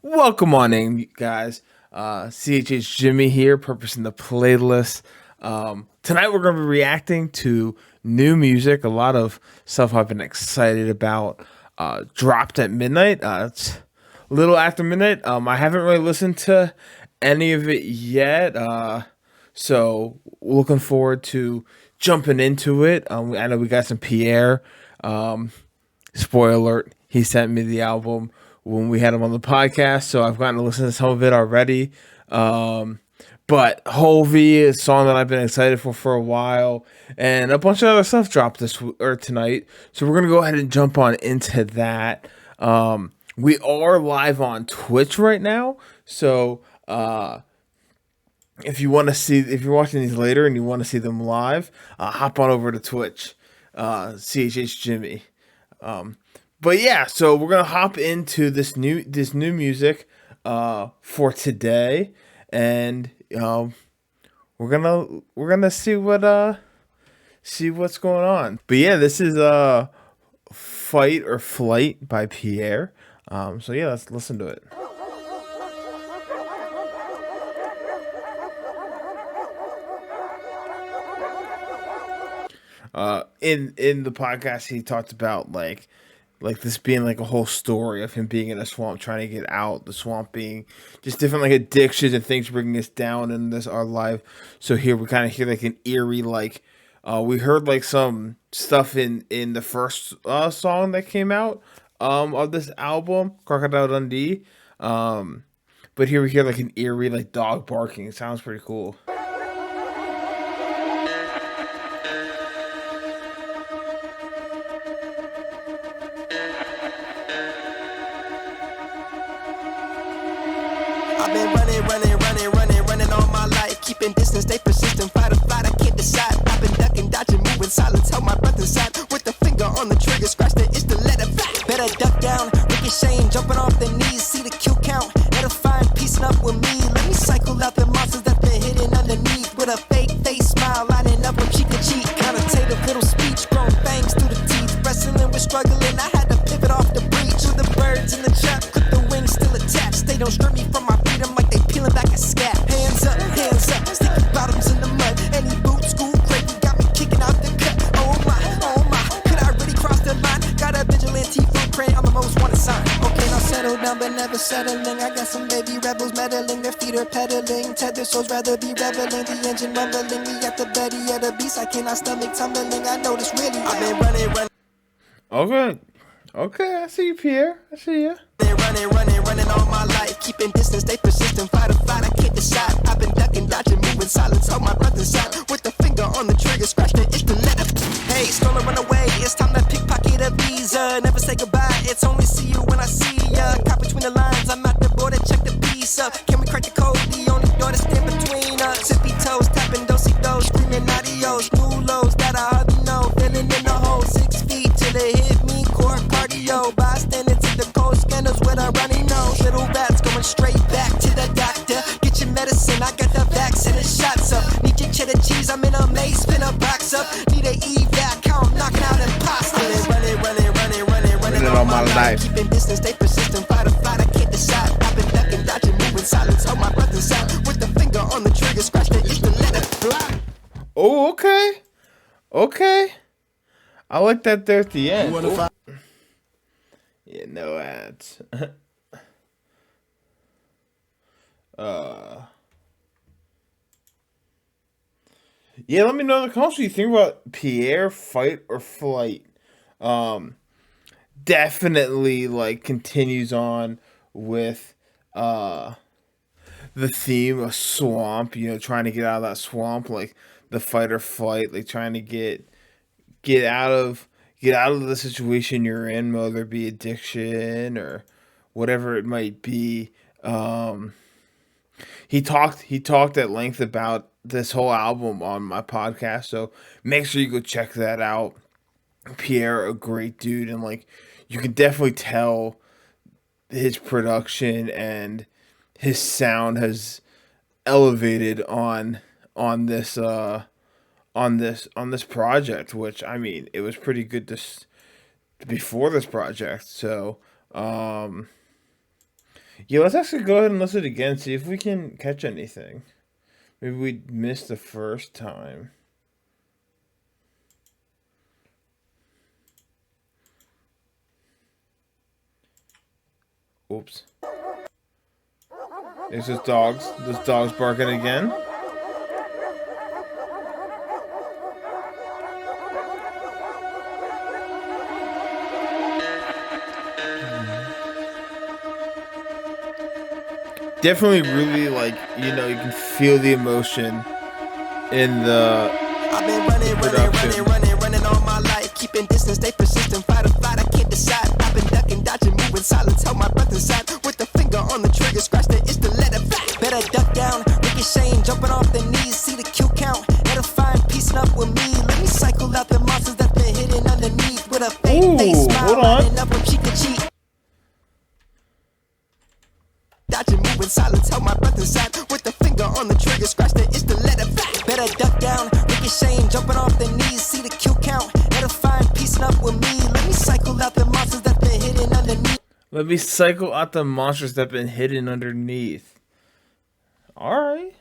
Welcome on in, guys. CHH Jimmy here, purposing the playlist. Tonight we're going to be reacting to new music. A lot of stuff I've been excited about. Dropped at midnight. It's a little after midnight. I haven't really listened to any of it yet. So looking forward to jumping into it. I know we got some Peair. Spoiler alert, he sent me the album when we had him on the podcast, so I've gotten to listen to some of it already. But Hulvey is a song that I've been excited for a while, and a bunch of other stuff dropped tonight. So we're gonna go ahead and jump on into that. We are live on Twitch right now, so if you want to see, if you're watching these later and you want to see them live, hop on over to Twitch, CHH Jimmy. But yeah, so we're gonna hop into this new music for today, and we're gonna see what's going on. But yeah, this is "Fight or Flight" by Peair. So yeah, let's listen to it. In the podcast, he talked about like this being like a whole story of him being in a swamp trying to get out, the swamp being just different like addictions and things bringing us down in this our life. So here we kind of hear like an eerie we heard like some stuff in the first song that came out of this album, Crocodile Dundee. But here we hear like an eerie like dog barking. It sounds pretty cool. I've been running all my life. Keeping distance, stay persistent, fight or flight, I can't decide. I've been ducking, dodging, moving silence, held my breath inside. With the finger on the trigger, scratch the itch to let it fly. Better duck down, ricocheting, jumping off the knees. See the kill count, edifying, piecing up with me. Let me cycle out the monsters that been hidden underneath. With a fake face smile, lining up from cheek to cheek. Connotative little speech, grown fangs through the teeth. Wrestling with struggling, I had to pivot off the breach. With the birds in the trap, clip the wings still attached. They don't strip me from my freedom like they peeling back a scab. Hands up, sticky bottoms in the mud. Any boot, school, crate, got me kicking out the cut. Oh my, could I really cross the line? Got a vigilante footprint, I'm the most wanted sign. Okay, now settle down, but never settling. I got some baby rebels meddling, their feet are pedaling. Tethered souls rather be reveling, the engine rumbling. We got the belly of the beast, I cannot stomach tumbling. I know this really, I've been running. Okay, I see you, Peair. I see you. Running all my life. Keeping distance, stay persistent, fight or flight, I can't decide. I've been ducking, dodging, moving silence, hold my breath inside. With the finger on the trigger, scratch the itch to let it. Hey, stolen, run away, it's time to pickpocket a visa. Never say goodbye, it's only see you when I see ya. Caught between the lines, I'm at the border, check the piece up. Can we crack the code? The only door to stand between us. Tippy toes, tapping do-si-dos, screaming adios. New lows that I hardly know, feeling in the hole. 6 feet till they hit me, core cardio. Bystanders to the cold scanners with a runny nose. Little rats going straight back to the doctor. Get your medicine, I got the vaccine and shots up. Need your cheddar cheese, I'm in a maze, spin a box up. Need a evac, count, knocking out imposters. Running all my life. Keeping distance, stay persistent, fight or flight, I can't decide. I've been ducking, dodging, moving silence, hold my breath inside. With the finger on the trigger, scratch the itch to let it fly. Oh, okay. I like that there at the end. Ooh. Yeah, no ads. Yeah, let me know in the comments what you think about Peair, Fight or Flight. Definitely like continues on with the theme of swamp, trying to get out of that swamp, like the fight or flight, like trying to get out of the situation you're in, whether it be addiction or whatever it might be. He talked at length about this whole album on my podcast, so make sure you go check that out. Peair, a great dude, and like you can definitely tell his production and his sound has elevated on this on this project, which I mean it was pretty good before this project. So Yeah, let's actually go ahead and listen again, see if we can catch anything. Maybe we missed the first time. Oops. There's those dogs. Those dogs barking again. Definitely really like, you know, you can feel the emotion in the I've been running all my life. Keeping distance, stay persistent. Fight or flight, I can't decide. I've been ducking, dodging, moving silence. Held my breath inside. With the finger on the trigger, scratch the itch to let it back. Better duck down, ricocheting, jumping off the knees. See the kill count, edifying, piecing up with me. Let me cycle out the monsters that been hidden underneath. With a fake face smile, lining up from cheek to cheek. Dodging, moving silence, held my breath inside. With the finger on the trigger, scratch the itch to let it back. Better duck down, ricocheting, jumping off the knees. See the kill count, edifying, piecing up with me. Let me cycle out the monsters that been hidden underneath. Let me cycle out the monsters that have been hidden underneath. Alright.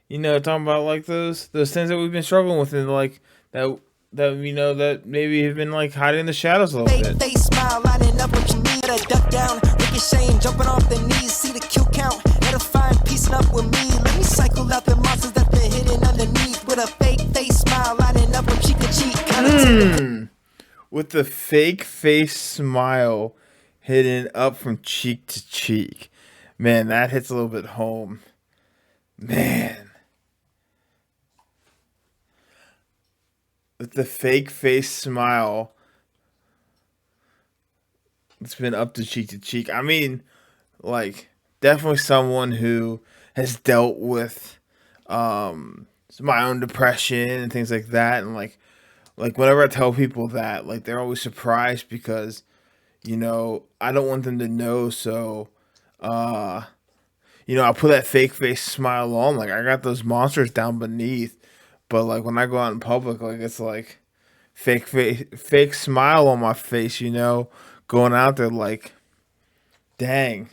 You know, talking about like those things that we've been struggling with, and like that you know that maybe have been like hiding in the shadows a little bit. Face smile, lining up with me. Better duck down, ricocheting, jumping off the knees. See the kill count, edifying, piecing up with me. Let me cycle out the monsters that been hidden underneath. With a fake face smile, lining up from cheek to cheek. With the fake face smile hidden up from cheek to cheek. Man, that hits a little bit home. Man. With the fake face smile, it's been up to cheek. I mean, like, definitely someone who has dealt with my own depression and things like that. And like whenever I tell people that, like, they're always surprised because, you know, I don't want them to know. So, you know, I put that fake face smile on. Like, I got those monsters down beneath. But like when I go out in public, like it's like fake smile on my face, you know, going out there like, dang,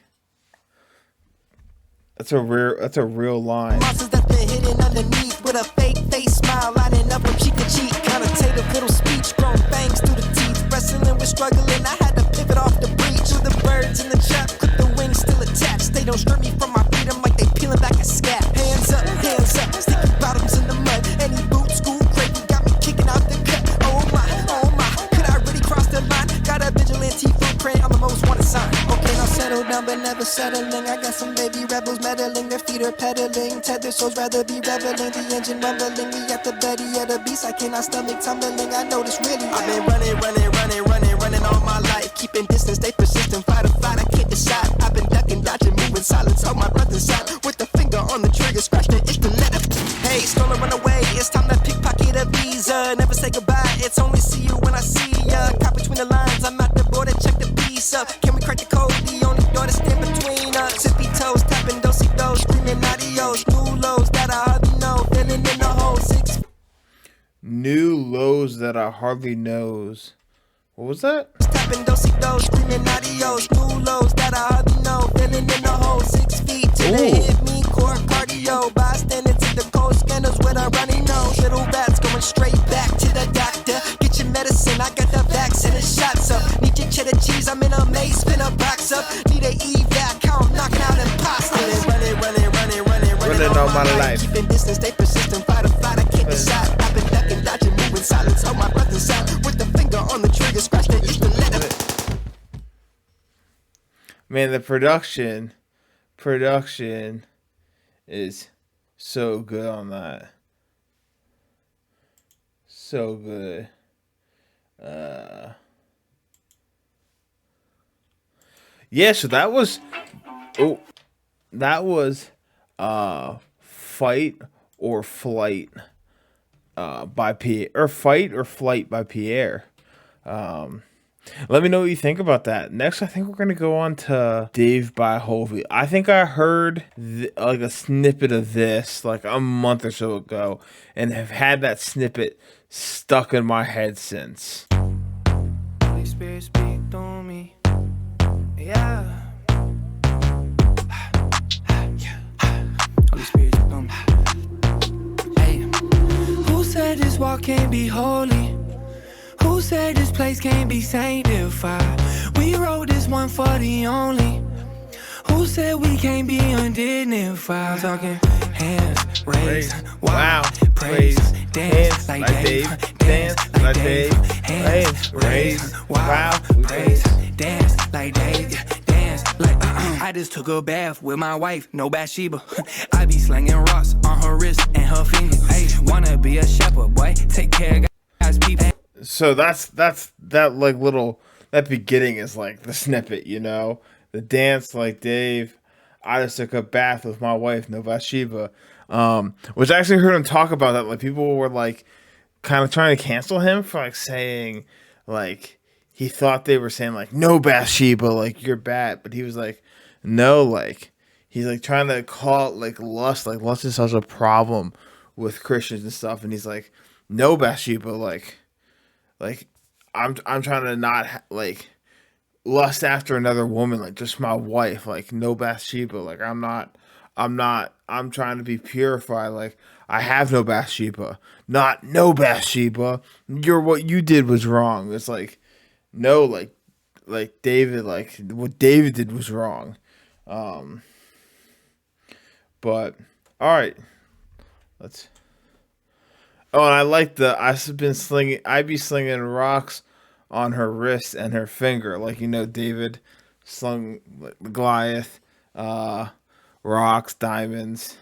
that's a real line. Monsters that been hidden underneath with a fake face smile, lining up from cheek to cheek. Connotative little speech, grown fangs through the teeth. Wrestling with struggling, I had to pivot off the breach. Through the birds in the trap, clip the wings still attached. They don't strip me from my freedom like they peeling back a scab. Hands up, sticky bottoms in the mud. Any boot, school, crazy got me kicking out the cut. Oh my, could I really cross the line? Got a vigilante footprint, I'm the most wanted sign. Okay, now settle down, but never settling. I got some baby rebels meddling, their feet are pedaling. Tether souls rather be reveling, the engine rumbling. We at the belly of the beast, I cannot stomach tumbling. I know this really. I've been running all my life. Keeping distance, stay persistent. Fight or flight, I can't decide. I've been ducking, dodging, moving silence. Hold my breath inside. With the finger on the trigger, scratch the itch to let it. Hey, stolen, run away. It's time to pickpocket a visa. Never say goodbye. It's only see you when I see ya. Caught between the lines. I'm at the border. Check the piece up. Can we crack the code? The only door that's in between us. Tippy toes, tapping do-si-do, screaming adios. New lows that I hardly know. Feeling in the hole. 6 New lows that I hardly knows. What was that? Tapping do-si-do, screaming adios. New lows that I hardly know. Feeling in the hole. 6 feet till they hit me. Core cardio. Bystanders in the cold scanners with a runny nose. Little bats going straight back to the doctor. Get your medicine. I got the vaccine and shots up. Need your cheddar cheese. I'm in a maze. Spin a box up. Need an evac. Count knocking out imposters. Running all my life. Keeping distance. Stay persistent. Fight or flight. I can't decide. I've been ducking, dodging, moving silence. Hold my breath inside. With the finger on the trigger. Scratch the itch to let it. Man, the production is so good on that. So good. Yeah, so that was Fight or Flight by Peair, or Fight or Flight by Peair. Let me know what you think about that. Next, I think we're going to go on to Dave by Hulvey. I think I heard like a snippet of this like a month or so ago and have had that snippet stuck in my head since. Holy Spirit, speak through me. Yeah. can't be holy? Who said this place can't be sanctified? We wrote this one for the only. Who said we can't be undignified? Talking hands raised, wow, praise, dance like Dave, dance like Dave, hands raised, wow, praise, dance like Dave, dance like I just took a bath with my wife, no Bathsheba. I be slinging rocks on her wrist and her finger. Hey, wanna be a shepherd, boy? Take care of God's people. So that's that like little that beginning is like the snippet, you know, the dance like Dave. I just took a bath with my wife, no Bathsheba. Which I actually heard him talk about that. Like people were like kind of trying to cancel him for like saying like he thought they were saying like no Bathsheba, like you're bad, but he was like no, like he's like trying to call it like lust is such a problem with Christians and stuff, and he's like no Bathsheba, like I'm trying to not like lust after another woman, like just my wife, like no Bathsheba, like I'm trying to be purified, like I have no Bathsheba, not no Bathsheba, what you did was wrong. It's like no, like David, like what David did was wrong. But all right, let's. Oh, and I like I be slinging rocks on her wrist and her finger, like you know David slung like, Goliath, rocks, diamonds.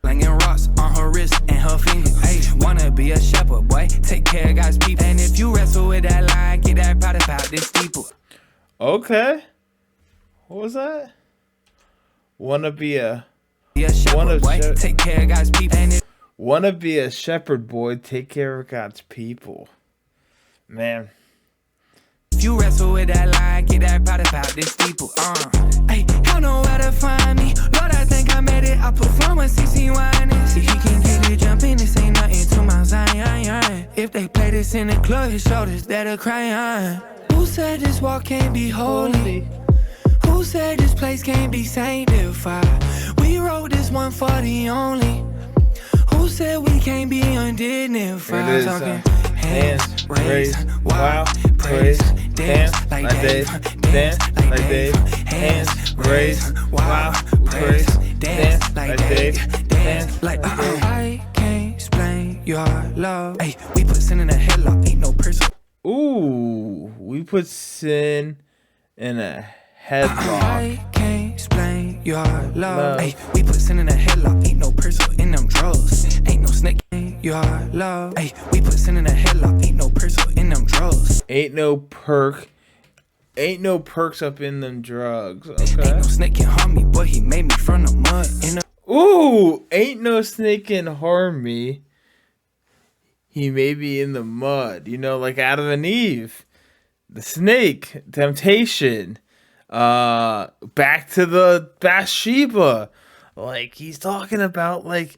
Slinging rocks on her wrist and her finger. Hey, wanna be a shepherd, boy? Take care of God's people. And if you wrestle with that line, get that pot about this steeple. Okay, what was that? Wanna be a shepherd, boy? Take care of God's people. And wanna be a shepherd boy, take care of God's people. Man. If you wrestle with that line, get that pot about this steeple. Hey, y'all know where to find me. Lord, I think I made it. I perform when CC whining. See, he can get it jumping. This ain't nothing to my Zion. If they play this in the club, his shoulders that'll cry on. Who said this walk can't be holy? Who said this place can't be sanctified? We wrote this one for the only. Who said we can't be undignified? It is, hands raised, wow, praise, dance like Dave, dance like Dave, hands raised, wow, praise, dance like Dave, dance like I can't explain your love. Hey, we put sin in a headlock, ain't no person. Ooh, we put sin in a headlock. I can't explain your love. Hey, we put sin in a headlock, ain't no person in them drugs. Ain't no snake in your love. Hey, we put sin in a headlock, ain't no person in them drugs. Ain't no perks up in them drugs. Okay. Ain't no snake can harm me, boy, he made me from the mud. Ooh, ain't no snake can harm me. He may be in the mud, you know, like Adam and Eve, the snake, temptation, back to the Bathsheba. Like he's talking about like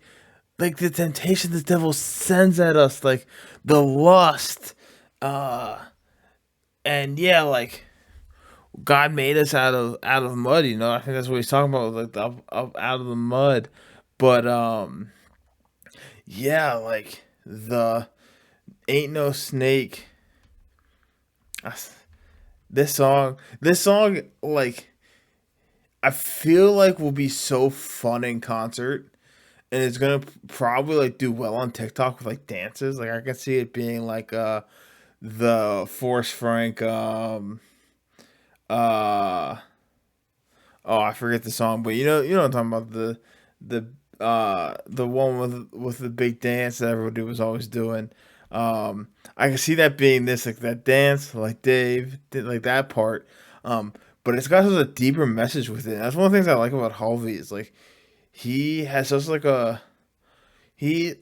the temptation the devil sends at us, like the lust, and yeah, like God made us out of mud, you know. I think that's what he's talking about, like out of the mud, but yeah, like. The ain't no snake. This song, like, I feel like will be so fun in concert, and it's gonna probably like do well on TikTok with like dances. Like I can see it being like the Forrest Frank oh I forget the song, but you know what I'm talking about, the one with the big dance that everybody was always doing. I can see that being this, like that dance, like Dave did, like that part. But it's got such a deeper message with it. That's one of the things I like about Hulvey is like he has such like he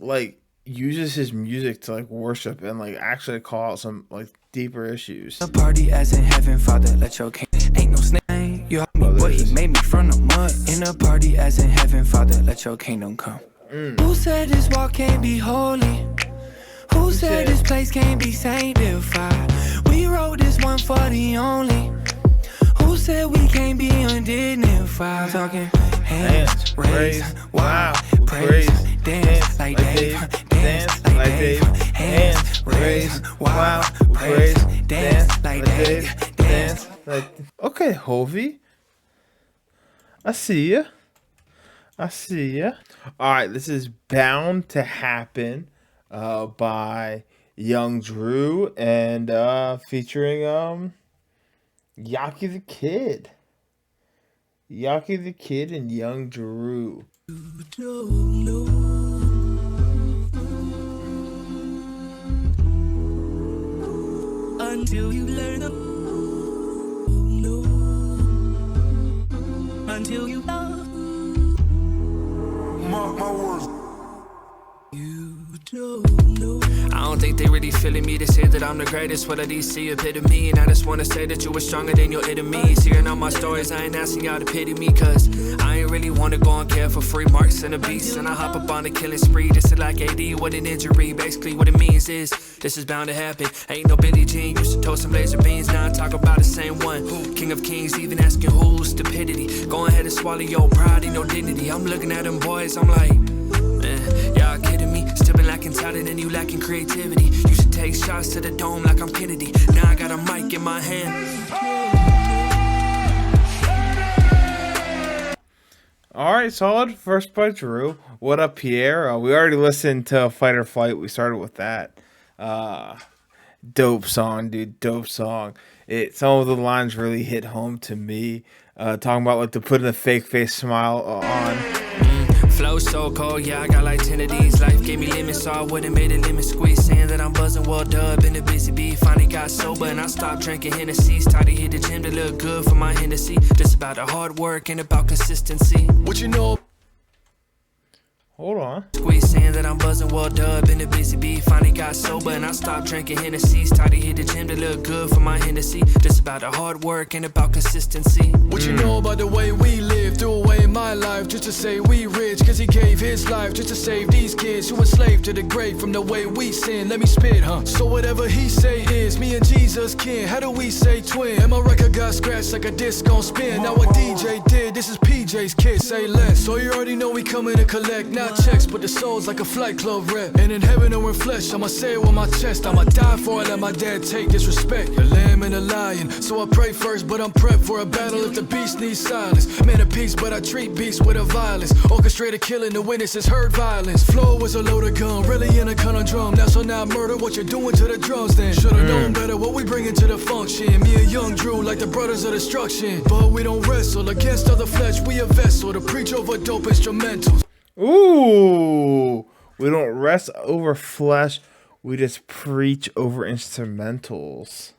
uses his music to like worship and like actually call out some like deeper issues. A party as in heaven, Father, let your king. Ain't no snake. You help me, boy, he made me from the mud. In a party as in heaven, Father, let your kingdom come. Who said this walk can't be holy? Who said this place can't be sanctified? We wrote this one for the only. Who said we can't be undignified? Talking hands raised, wow, praise, dance like Dave, dance like Dave. Hands raise, wow, praise, dance like Dave. Dance like. Okay, Hulvey. I see ya. I see ya. All right, this is Bound to Happen by Young Drew and featuring Yaki the Kid. Yaki the Kid and Young Drew. Until you learn until you love. Mark my words. You don't know. I don't think they really feeling me. They say that I'm the greatest. What I DC epitome. And I just wanna say that you were stronger than your enemies. Hearing all my stories, I ain't asking y'all to pity me. Cause I ain't really wanna go and care for free marks and a beast. And I hop up on a killing spree. This is like AD, what an injury. Basically what it means is this is bound to happen. Ain't no Billie Jean, used to toast some laser beans. Now I talk about the same one. King of Kings, even asking who's stupidity. Go ahead and swallow your pride and your dignity. I'm looking at them boys, I'm like, man, y'all kidding me? Still been lacking talent and you lacking creativity. Used to take shots to the dome like I'm Kennedy. Now I got a mic in my hand. All right, solid. First by Drew. What up, Peair? We already listened to Fight or Flight. We started with that. Dope song, dude. Dope song. Some of the lines really hit home to me. Talking about like to put in a fake face smile on. Flow so cold, yeah, I got like 10 of these. Life gave me lemons, so I would've made a lemon squeeze. Saying that I'm buzzing, well dub, been a busy bee. Finally got sober and I stopped drinking Hennessy. Started hit the gym to look good for my Hennessy. Just about the hard work and about consistency. What you know? Hold on. Squeeze saying that I'm buzzing, well dub, been a busy bee. Finally got sober and I stopped drinking Hennessy. Started hit the gym to look good for my Hennessy. Just about the hard work and about consistency. What you know about the way we live? Threw away my life just to say we rich. Cause he gave his life just to save these kids who enslaved to the grave from the way we sin. Let me spit, huh? So whatever he say is, me and Jesus kin. How do we say twin? And my record got scratched like a disc on spin. Now what DJ did, this is PJ's kid, say less. So you already know we coming to collect. Not checks, but the soul's like a flight club rep. And in heaven or in flesh, I'ma say it with my chest. I'ma die for it, let my dad take disrespect. The lamb and the lion, so I pray first, but I'm prepped for a battle if the beast needs silence. Man of peace, but I treat beasts with a violence. Orchestrated killing, the witnesses heard violence. Flow was a loaded gun, really in a conundrum. Now so now murder, what you're doing to the drums then. Should've known better what we bringing to the function. Me and Young Drew like the brothers of destruction. But we don't wrestle against other flesh, we a vessel to preach over dope instrumentals. Ooh, we don't rest over flesh. We just preach over instrumentals.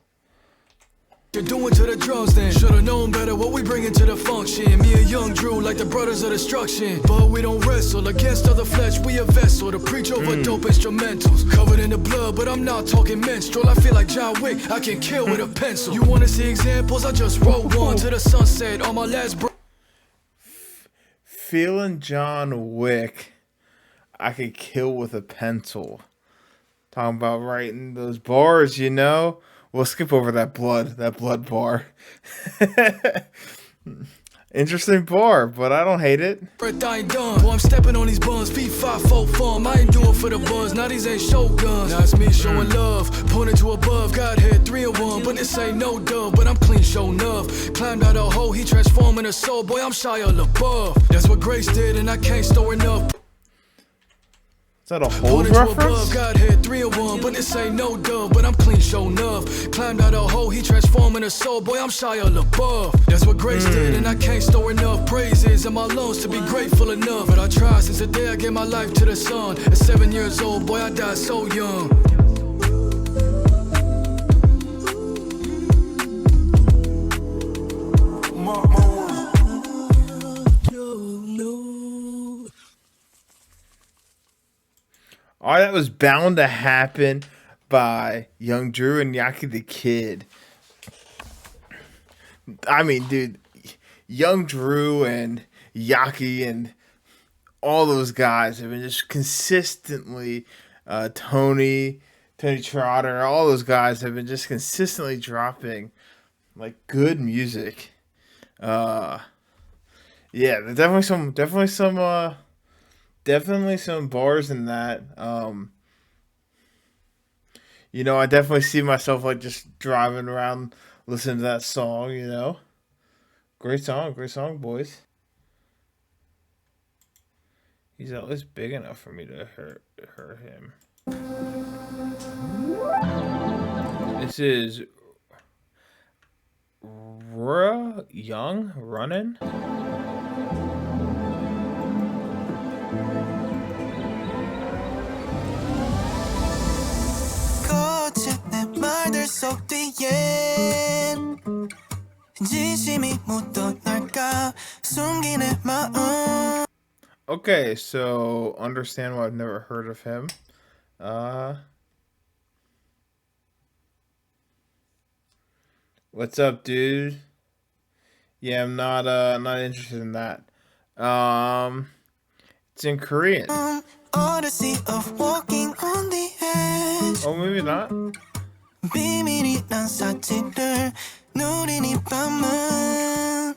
You're doing to the drums then. Should've known better what we bringing to the function. Me and Young Drew like the brothers of destruction. But we don't wrestle against other flesh. We a vessel to preach over dope instrumentals. Covered in the blood, but I'm not talking menstrual. I feel like John Wick, I can kill with a pencil. You wanna see examples? I just wrote one to the sunset on my last breath. Feeling John Wick, I could kill with a pencil. Talking about writing those bars, you know. We'll skip over that blood bar. Interesting bar, but I don't hate it. I ain't done. Boy, I'm stepping on these buns, feet 5 4 farm. I ain't doing for the buzz. Now these ain't shotguns. Now it's me showing love, pointing to above. Godhead 3 in 1, but this ain't no dove. But I'm clean, show enough. Climbed out a hole, he transforming a soul. Boy, I'm shy of LaBeouf. That's what Grace did, and I can't store enough. Is that a whole reference? Godhead 3 in 1, but this ain't no dove. But I'm clean, show enough. Climbed out a hole, he transforming a soul. Boy, I'm shy of LaBeouf. That's what Grace did, and I can't store enough praises in my lungs to be grateful enough. But I tried since the day I gave my life to the sun. At 7 years old, boy, I died so young. All right, that was Bound to Happen by Young Drew and Yaki the Kid. I mean, dude, Young Drew and Yaki and all those guys have been just consistently, Tony Trotter, all those guys have been just consistently dropping like good music. Yeah, there's definitely some bars in that. I definitely see myself like just driving around listening to that song. Great song, boys. He's at least big enough for me to hurt him. This is Rua Young running. 거친 내 말들 속 뒤엔 진심이 묻어날까 숨긴 내 마음. Okay, so understand why I've never heard of him. What's up, dude? Yeah, I'm not interested in that. It's in Korean. Odyssey of walking on the edge. Oh, maybe not. 비밀이 난 사치를 누린 이 밤은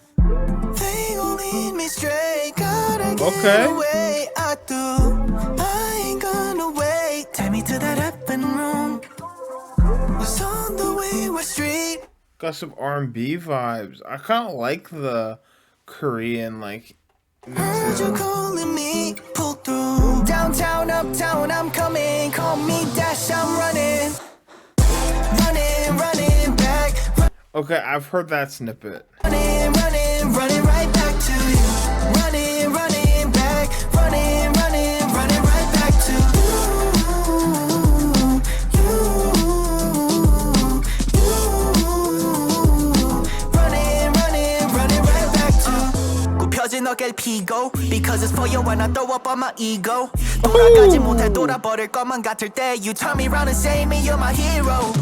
They gon' lead me straight Gotta get Okay. away I do I ain't gonna wait Take me to that heaven room Was on the wayward street Got some R&B vibes. I kind of like the Korean Heard you calling me Pull through Downtown, uptown, I'm coming Call me Dash, I'm running Running back Okay, I've heard that snippet. running right back to you running back running right back to you running right back to 굽혀진 어깨를 피고 because it's for you when I throw up on my ego 돌아가지 못해 돌아버릴 것만 같을 때 you turn me around and say me you're my hero.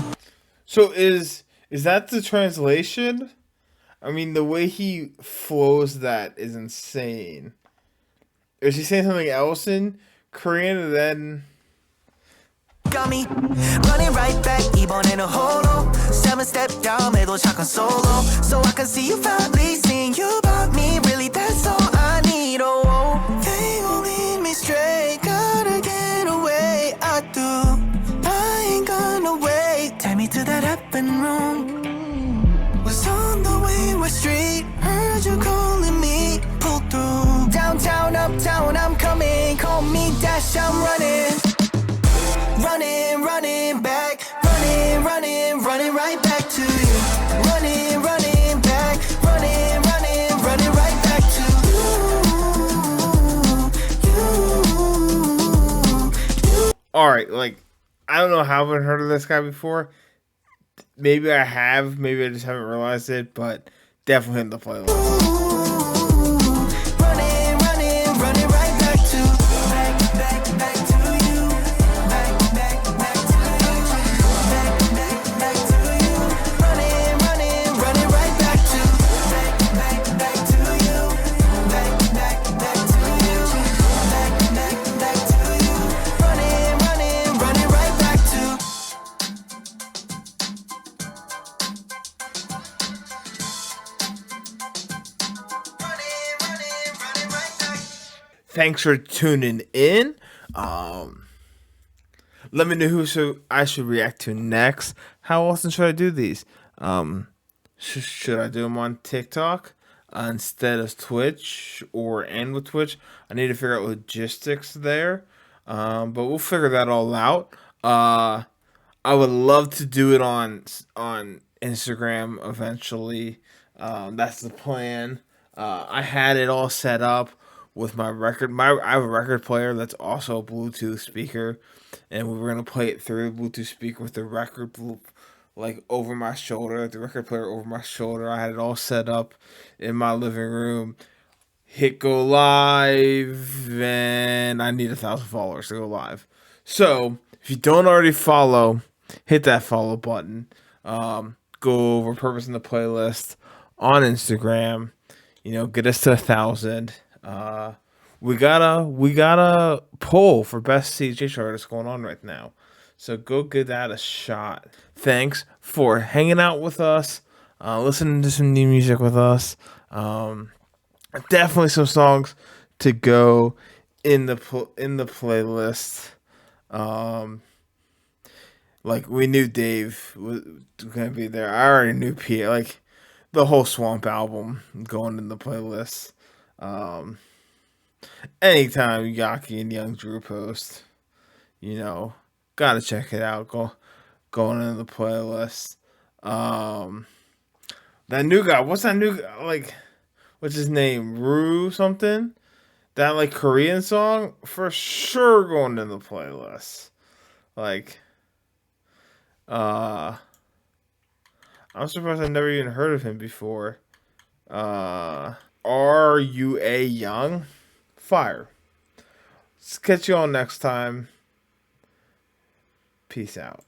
So is that the translation? I mean, the way he flows that is insane. Is he saying something else in Korean and then... Got me running right back 이번에는 홀로 7-step 다음에도 잠깐 solo So I can see you finally seeing you about me Really that's all I need oh, oh. They gon' lead me straight Gotta get away I do I ain't gonna wait Take me to that heaven room Was on the wayward street Heard you calling me Pull through Downtown, uptown, I'm coming Call me Dash, I'm running running back running right back to you running back running right back to you. Alright, like, I don't know how I've heard of this guy before. Maybe I have, maybe I just haven't realized it, but definitely in the playlist. Running right back to back to you back to you running right back to back to you back to you back to you running right back to running right back. Thanks for tuning in. Let me know who I should react to next. How often should I do these? Should I do them on TikTok instead of Twitch and with Twitch? I need to figure out logistics there. But we'll figure that all out. I would love to do it on Instagram eventually. That's the plan. I had it all set up with my record. I have a record player that's also a Bluetooth speaker, and we were gonna play it through Bluetooth speaker with the record like over my shoulder, the record player over my shoulder. I had it all set up in my living room. Hit go live, and I need 1,000 followers to go live. So if you don't already follow, hit that follow button. Go over Purpose in the Playlist on Instagram. Get us to 1,000. We got a poll for best CHH artist going on right now, so go give that a shot. Thanks for hanging out with us, listening to some new music with us. Definitely some songs to go in the playlist. Like, we knew Dave was gonna be there. I already knew Peair. Like, the whole Swamp album going in the playlist. Um, Anytime Yaki and Young Drew post, you know, gotta check it out. Going in the playlist. Um, that new guy. What's that new guy? Like, what's his name? Rue something. That like Korean song for sure going in the playlist. Like, uh, I'm surprised I never even heard of him before. Rua Young, fire. Let's catch you all next time. Peace out.